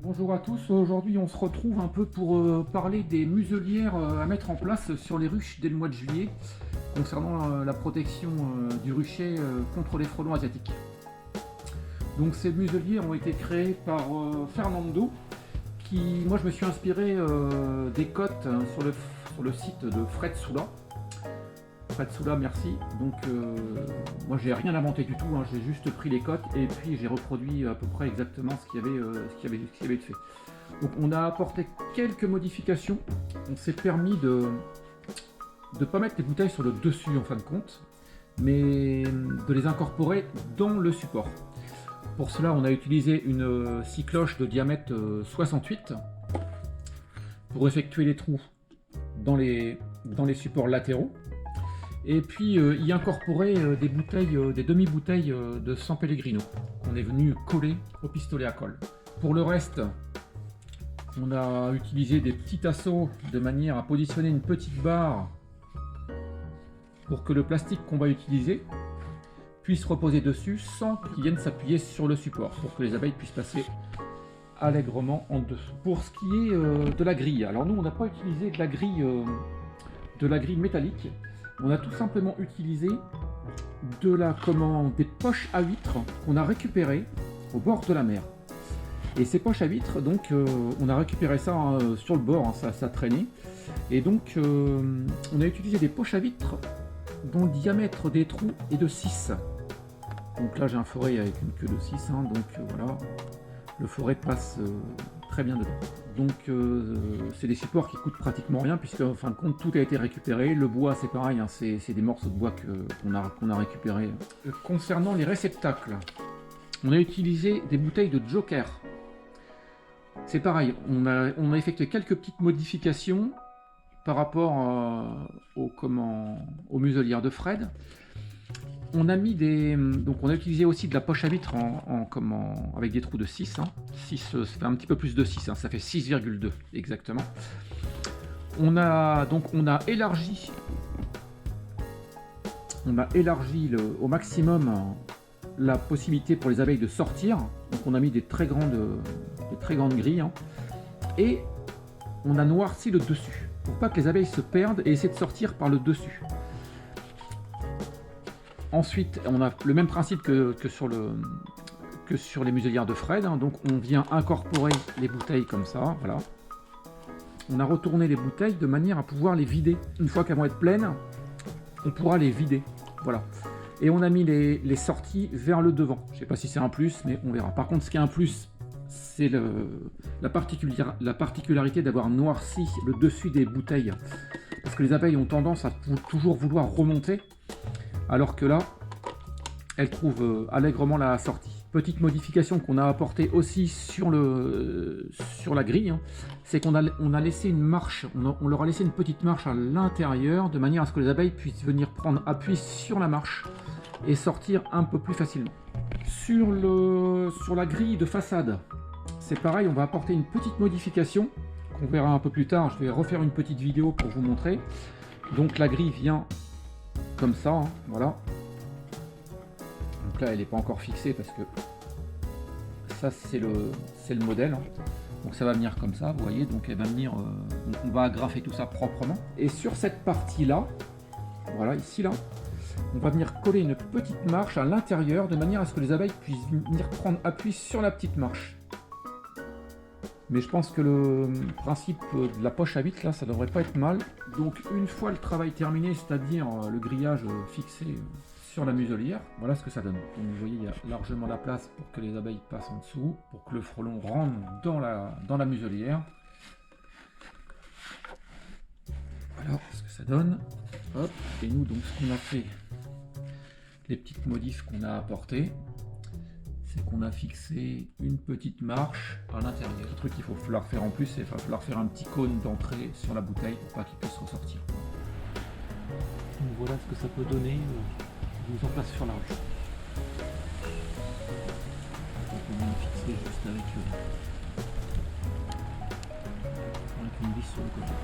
Bonjour à tous, aujourd'hui on se retrouve un peu pour parler des muselières à mettre en place sur les ruches dès le mois de juillet concernant la protection du rucher contre les frelons asiatiques. Donc ces muselières ont été créées par Fernando qui, moi je me suis inspiré des cotes sur le site de Fred Soula. Fred Soula, merci. Donc moi j'ai rien inventé du tout, hein. J'ai juste pris les cotes et puis j'ai reproduit à peu près exactement ce qu'il y avait de fait. Donc on a apporté quelques modifications. On s'est permis de ne pas mettre les bouteilles sur le dessus en fin de compte, mais de les incorporer dans le support. Pour cela on a utilisé une scie cloche de diamètre 68 pour effectuer les trous dans les supports latéraux. Et puis y incorporer des bouteilles, des demi-bouteilles de San Pellegrino qu'on est venu coller au pistolet à colle. Pour le reste, on a utilisé des petits tasseaux de manière à positionner une petite barre pour que le plastique qu'on va utiliser puisse reposer dessus sans qu'il vienne s'appuyer sur le support, pour que les abeilles puissent passer allègrement en dessous. Pour ce qui est de la grille, alors nous on n'a pas utilisé de la grille métallique. On a tout simplement utilisé des poches à huîtres qu'on a récupérées au bord de la mer. Et ces poches à huîtres, donc on a récupéré ça sur le bord, hein, ça traînait. Et donc on a utilisé des poches à huîtres dont le diamètre des trous est de 6. Donc là j'ai un forêt avec une queue de 6, hein, donc voilà, le forêt passe très bien dedans. Donc c'est des supports qui coûtent pratiquement rien puisque en fin de compte tout a été récupéré. Le bois c'est pareil, hein, c'est des morceaux de bois qu'on a récupérés. Concernant les réceptacles, on a utilisé des bouteilles de Joker. C'est pareil, on a effectué quelques petites modifications par rapport aux muselières de Fred. On a mis donc on a utilisé aussi de la poche à vitre avec des trous de 6, hein. 6, ça fait un petit peu plus de 6, hein, ça fait 6,2 exactement. On a élargi au maximum la possibilité pour les abeilles de sortir. Donc on a mis des très grandes grilles, hein, et on a noirci le dessus pour pas que les abeilles se perdent et essaient de sortir par le dessus. Ensuite, on a le même principe que sur les muselières de Fred, hein. Donc on vient incorporer les bouteilles comme ça, voilà. On a retourné les bouteilles de manière à pouvoir les vider. Une fois qu'elles vont être pleines, on pourra les vider, voilà. Et on a mis les sorties vers le devant. Je ne sais pas si c'est un plus, mais on verra. Par contre, ce qui est un plus, c'est la particularité d'avoir noirci le dessus des bouteilles. Parce que les abeilles ont tendance à toujours vouloir remonter. Alors que là, elle trouve allègrement la sortie. Petite modification qu'on a apportée aussi sur la grille, hein, c'est qu'on a laissé une marche, on leur a laissé une petite marche à l'intérieur, de manière à ce que les abeilles puissent venir prendre appui sur la marche et sortir un peu plus facilement. Sur la grille de façade, c'est pareil, on va apporter une petite modification, qu'on verra un peu plus tard. Je vais refaire une petite vidéo pour vous montrer. Donc la grille vient comme ça, hein, voilà. Donc là elle n'est pas encore fixée parce que ça c'est le modèle, hein. Donc ça va venir comme ça, vous voyez, donc elle va venir, on va agrafer tout ça proprement. Et sur cette partie là, voilà, ici là, on va venir coller une petite marche à l'intérieur de manière à ce que les abeilles puissent venir prendre appui sur la petite marche. Mais je pense que le principe de la poche à vitre là, ça devrait pas être mal. Donc une fois le travail terminé, c'est-à-dire le grillage fixé sur la muselière, voilà ce que ça donne. Donc vous voyez, il y a largement la place pour que les abeilles passent en dessous, pour que le frelon rentre dans la muselière. Voilà ce que ça donne. Hop. Et nous, donc ce qu'on a fait, les petites modifs qu'on a apportées, c'est qu'on a fixé une petite marche à l'intérieur. Le truc qu'il faut falloir faire en plus, c'est qu'il va falloir faire un petit cône d'entrée sur la bouteille pour pas qu'il puisse ressortir. Donc voilà ce que ça peut donner mise en place sur la ruche. Donc on vient fixer juste avec une vis sur le côté.